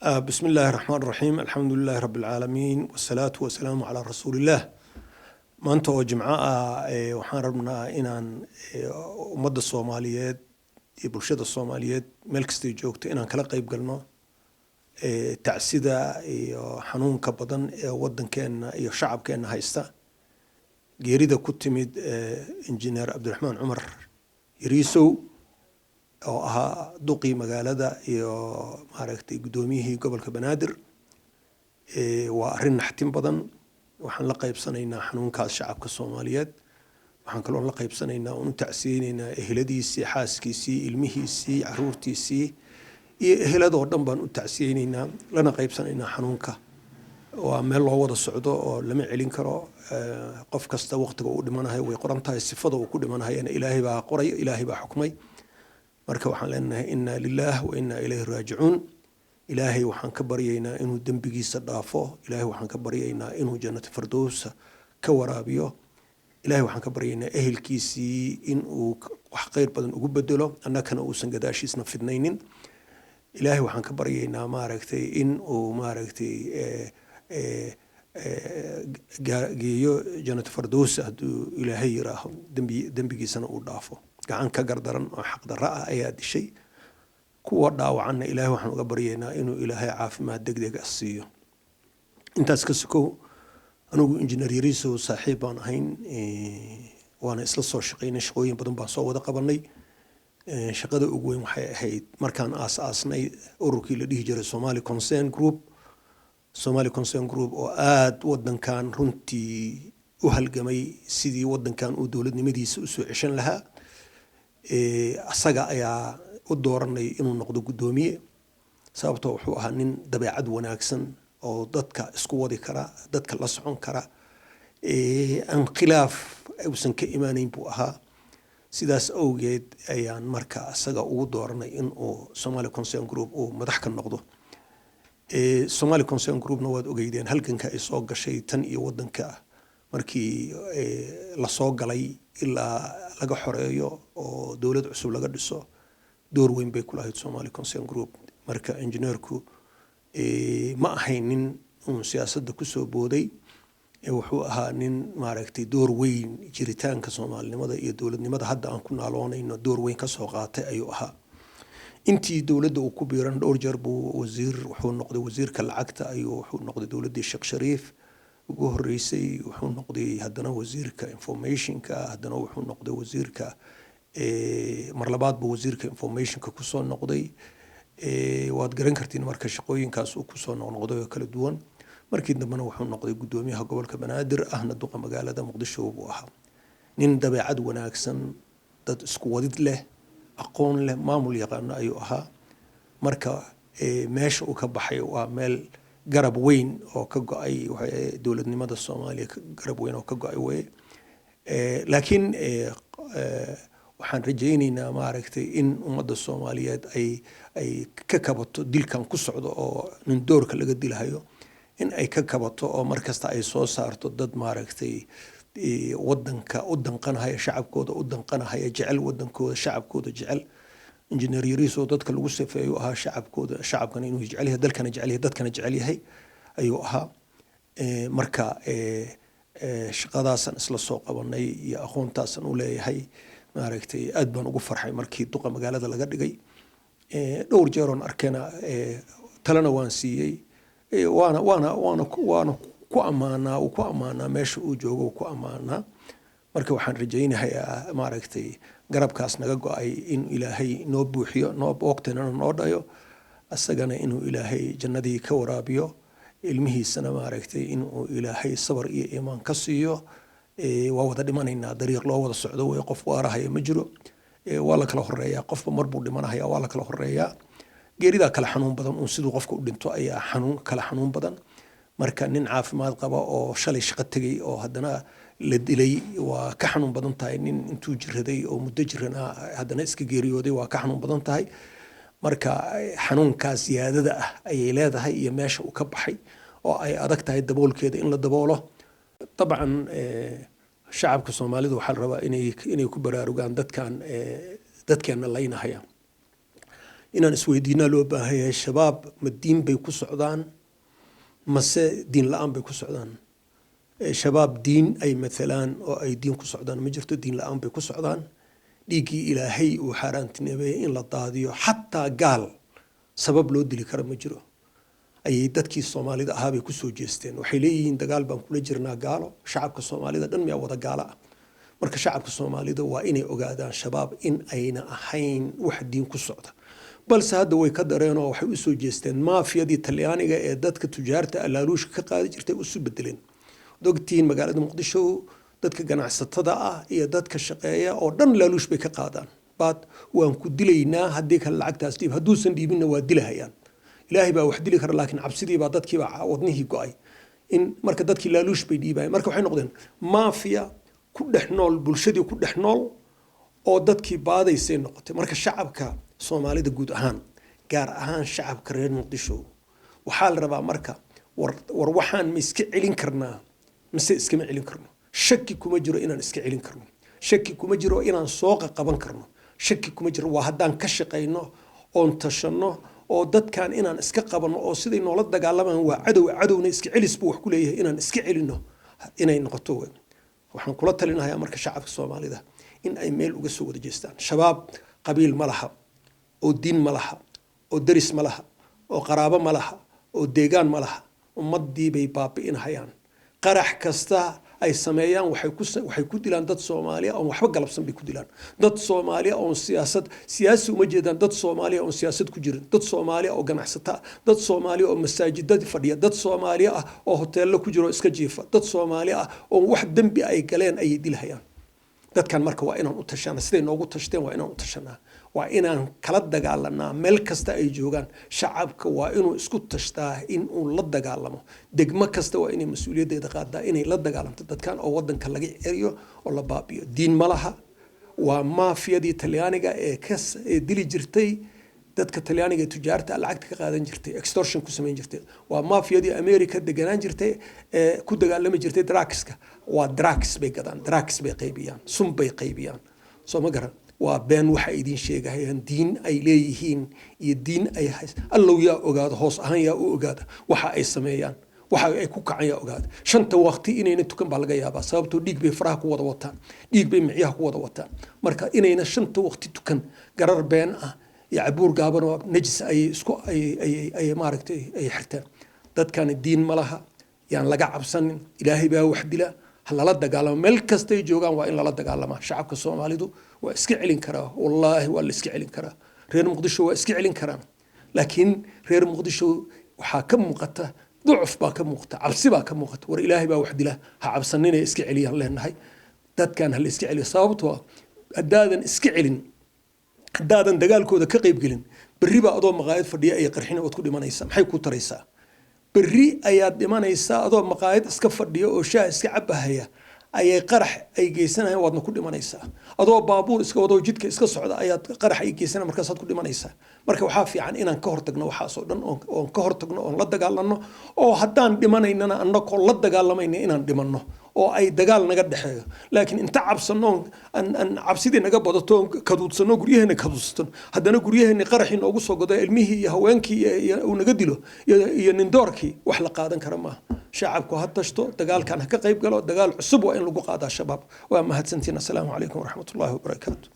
بسم الله الرحمن الرحيم الحمد لله رب العالمين والصلاة والسلام على رسول الله maanta oo jimco ah waxaan rabnaa inaan ummadda Soomaaliyeed iyo bulshada Soomaaliyeed meel kasta ay joogto inaan kala qayb galno tacsida iyo xanuunka badan ee wadankeena iyo shacabkeena haysta geerida ku timid injineer Cabdiraxmaan Cumar Yariisow oo ahaa duqii magaalada iyo maaragtay gudoomiyihii gobolka Banaadir waa arrin naxtin badan waxaan la qaybsanaynaa xanuunkaas shacabka Soomaaliyeed waxaan kaloo la qaybsanaynaa oo tacsiinaynaa eheladiisii xaaskiisii ilmihiisii caruurtiisii iyo eheladoo dhan baan u tacsiinaynaa lana qaybsanaynaa xanuunka waa meel loo wada socdo oo lama celin karo qof kasta waqtiga uu dhimanayo way qoran tahay sifada uu ku dhimanayana Ilaahay baa qoray Ilaahay baa xukmay marka waxaan leenahay inna lillahi wa inna ilayhi raaji'uun ilaahay waxaan ka baryaynaa inuu dambigiisa dhaafo ilaahay waxaan ka baryaynaa inuu jannada firdawsa ka waraabiyo ilaahay waxaan ka baryaynaa ehelkiisii inuu wax khayr badan ugu bedelo annagana uusan gadaashiisna fidnaynin ilaahay waxaan ka baryaynaa maaragtay in uu maaragtay geeyo jannada firdawsa hadduu ilaahay yiraaho dambigiisana uu dhaafo gacan ka gardaran oo xaq darro ah ayaa dishay kuwa dhaawacanna ilaahay waxaan uga baryaynaa inuu ilaahay caafimaad degdeg ah siiyo intaas ka sukow anigu injineer Yariisow saaxiib baan ahayn waana isla soo shaqeynay shaqooyin badan baan soo wada qabanay shaqada ugu weyn waxay ahayd markaan aas-aasnay ururkii la dhihi jiray Somali Concern Group oo aad wadankan runtii u halgamay sidii wadankan uu dowladnimadiisa u soo ceshan lahaa asaga ayaa u dooranay inuu noqdo gudoomiye sababtoo wuxuu ahaa nin dabeecad wanaagsan oo dadka isku wadi kara dadka la socon kara aan khilaaf uusan ka imaanayn buu ahaa sidaas awgeed ayaan marka asaga ugu dooranay inuu Somali Concern Group uu madax ka noqdo Somali Concern Groupna waad ogeydeen halganka ay soo gashay tan iyo wadanka markii la soo galay ilaa laga xoreeyo oo dawlad cusub laga dhiso door weyn bay ku lahayd Somali Concern Group marka injineerku ma ahayn nin siyaasadda ku soo booday wuxuu ahaa nin maaragtay door weyn jiritaanka Soomaalinimada iyo dawladnimada hadda aan ku naaloonayno door weyn ka soo qaatay ayuu ahaa intii dawladda uu ku biiran dhowr jeer buu wuxuu noqday wasiirka lacagta ayuu wuxuu noqday dawladdii Sheekh Shariif ugu horeysay wuxuu noqday haddana wasiirka informationka haddana wuxuu noqday wasiirka mar labaad buu wasiirka informationka ku soo noqday waad garan kartiin marka shaqooyinkaas uu ku soo noqday oo kala duwan markii dambena wuxuu noqday gudoomiyaha gobolka Banaadir ahna duqa magaalada Muqdisho buu ahaa nin dabeecad wanaagsan dad isku wadid leh aqoon leh maamul yaqaan ayuu ahaa marka meesha uu ka baxay waa meel garab weyn oo ka go'ay dawladnimada Soomaaliya garab weyn oo ka go'ay way laakiin waxaan rajaynaynaa maaragtay in ummadda Soomaaliyeed ay ka kabato dilkan ku socdo oo nin doorka laga dilahayo in ay ka kabato oo markasta ay soo saarto dad maaragtay wadanka u danqanaya shacabkooda u danqanaya jecel wadankooda shacabkooda jecel injineer Yariisow dadka lagu safeeyo ahaa shacabkana inuu jecel yahay dalkana jecel yahay dadkana jecel yahay ayuu ahaa marka shaqadaasan isla soo qabanay iyo aqoontaasan u leeyahay maaragtay aad baan ugu farxay markii duqa magaalada laga dhigay dhowr jeer oo arkena talana waan siiyay waana ku amaanaa meesha uu joogo ku amaanaa marka waxaan rajaynayaa maaragtay garabkaas naga go'ay in Ilaahay noo buuxiyo noo boogtana noo dhayo asagana inuu Ilaahay jannadii ka waraabiyo ilmihiisana maaragtay inuu Ilaahay sabar iyo iimaan ka siiyo waa wada dhimanaynaa dariiq loo wada socdo way qof waarahaya ma jiro waa la kala horeeyaa qofba mar buu dhimanayaa waa la kala horeeyaa geerida kala xanuun badan oo sidoo qofka u dhinto ayaa xanuun badan marka nin caafimaad qaba oo shalay shaqo tagay oo haddana la dilay waa ka xanuun badan tahay nin intuu jiraday oo muddo jirana haddana iska geeriyooday waa ka xanuun badan tahay marka xanuunkaas ziyaadada ah ayay leedahay iyo meesha uu ka baxay oo ay adag tahay daboolkeeda in la daboolo طبعا shacabka Soomaalidu waxa la rabaa inay ku baraarugaan dadkan laynahaya inaan isweydiinaa loo baahan yahay shabaab ma diin bay ku socdaan mase diin la-aan bay ku socdaan shabaab diin ay maalaan oo ay diin ku socdaan ma jirto diin la-aan bay ku socdaan dhiiggii ilaahay uu xaaraantinimeeyey in la daadiyo xataa gaal sabab loo dili kara ma jiro ayay dadkii soomaalida ahaabay kusoo jeesteen waxay leeyihiin dagaal baan kula jirnaa gaalo shacabka soomaalida dhan miyaa wada gaalo ah marka shacabka soomaalida waa inay ogaadaan shabaab in ayna ahayn wax diin ku socda balse hadda way ka dareenoo waxay u soo jeesteen maafiyadii talyaaniga ee dadka tujaarta alaaluushka ka qaadi jirtay usu bedeleen ogtiin magaalada muqdisho dadka ganacsatada ah iyo dadka shaqeeya oo dhan laaluush bay ka qaadaan baad waan ku dilaynaa haddii kale lacagtaas dhiib hadduusan dhiibinna waa dilahayaan ilaahay baa wax dili kara laakiin cabsidii baa dadkiiba wadnihii go-ay in marka dadkii laaluush bay dhiibayaan marka waxay noqdeen maafiya ku dhex nool bulshadii ku dhex nool oo dadkii baadaysay noqotay marka shacabka soomaalida guud ahaan gaar ahaan shacabka reer muqdisho waxaa la rabaa marka war waxaan ma iska celin karnaa mise iskama celin karno shaki kuma jiro inaan iska celin karno shaki kuma jiro inaan sooqa qaban karno shaki kuma jiro waa haddaan ka shaqayno oon tashanno oo dadkan inaan iska qabanno oo siday noola dagaalamaan waa cadowna iska celis buu wax ku leeyahay inaan iska celinno inay noqoto waxaan kula talinayaa marka shacabka soomaalida in ay meel uga soo wada jeestaan shabaab qabiil ma laha oo diin ma laha oo deris ma laha oo qaraabo ma laha oo deegaan ma laha ummadii bay baabi'inahayaan qarax kasta ay sameeyaan waxay ku dilaan dad Soomaaliya oo waxba galabsan bay ku dilaan dad Soomaaliya oo siyaasi uma jeedaan dad Soomaaliya oo siyaasad ku jirin dad Soomaaliya oo ganacsata dad Soomaaliya oo masaajidada fadhiya dad Soomaaliya ah oo hoteello ku jiro iska jiifa dad Soomaaliya ah oo wax dambi ay galeen ay dilhayaan dadkan marka waa inaan u tashanaa siday noogu tashteen waa inaan u tashanaa waa inaan kala dagaalanaa meel kasta ay joogaan shacabka waa inuu isku tashtaa in uu la dagaalamo degmo kasta waa inay mas'uuliyaddeeda qaadaa inay la dagaalanto dadkan oo wadanka laga ceriyo oo la baabiyo diin ma laha waa maafiyadii talyaaniga ee dili jirtay dadka talyaaniga ee tujaarta lacagta ka qaadan jirtay extortion ku sameyn jirtay waa maafiyadii America deganaan jirtay ku dagaalami jirtay drugska waa drugs bay gadaan drugs bay qaybiyaan sun bay qaybiyaan soo ma garan waa been waxa idin sheegayaan diin ay leeyihiin iyo diin ay allow yaa ogaado hoos ahaan yaa u ogaada waxa ay sameeyaan waxa ay ku kacayaan ogaada shanta waqti inayna tukan baa laga yaabaa sababtoo dhiig bay faraha ku wada wataan dhiig bay miciyaha ku wada wataan marka inayna shanta waqti tukan garar been ah يعبور قابنوا نجس أي سكو أي ماركتي أي حتى ضد كان الدين ملها يعني لقى عبسن إلهي بها وحد لا هلا لا دقالة ملكستي جوجان وإن لا دقالة ما شعب كالصومالي دو واسكعلين كرا والله ولا اسكعلين كرا غير مقدشو واسكعلين كرا لكن غير مقدشو وحاكم مقطع ضعف باكم مقطع عبسي باكم مقطع والإلهي بها وحد لا عبسنين اسكعلين الله نهاي ضد كان هالاسكعلي صابتوا أدادا اسكعلين haddaadan dagaalkooda ka qayb gelin berri baa adoo maqaayad fadhiya ay qarxin oo ku dhimanaysa maxay ku taraysaa berri ayaad dhimanaysaa adoo maqaayad iska fadhiya oo shaah iska cabahaya ayay qarax ay geysanayaan waadna ku dhimanaysaa adoo baabuur iska wado jidka iska socda ayaad qarax ay geysanayaan markaas aad ku dhimanaysaa marka waxaa fiican inaan ka hortagno waxaas oo dhan oo ka hortagno oo la dagaalano oo haddaan dhimanaynana annagoo la dagaalamayna inaan dhimanno oo ay dagaal naga dhaxeeyo laakiin inta cabsano an cabsidii naga badato kaduudsano guryaheena kaduudsano haddana guryaheena qaraxii noogu soo godo ilmihii iyo haweenkii uu naga dilo iyo nindoorkii wax la qaadan kara maaha shacabku ha tashto dagaalkan ha ka qayb galo dagaal cusub waa in lagu qaadaa shabaab waa mahadsantiin assalaamu calaykum waraxmatullaahi wabarakaatu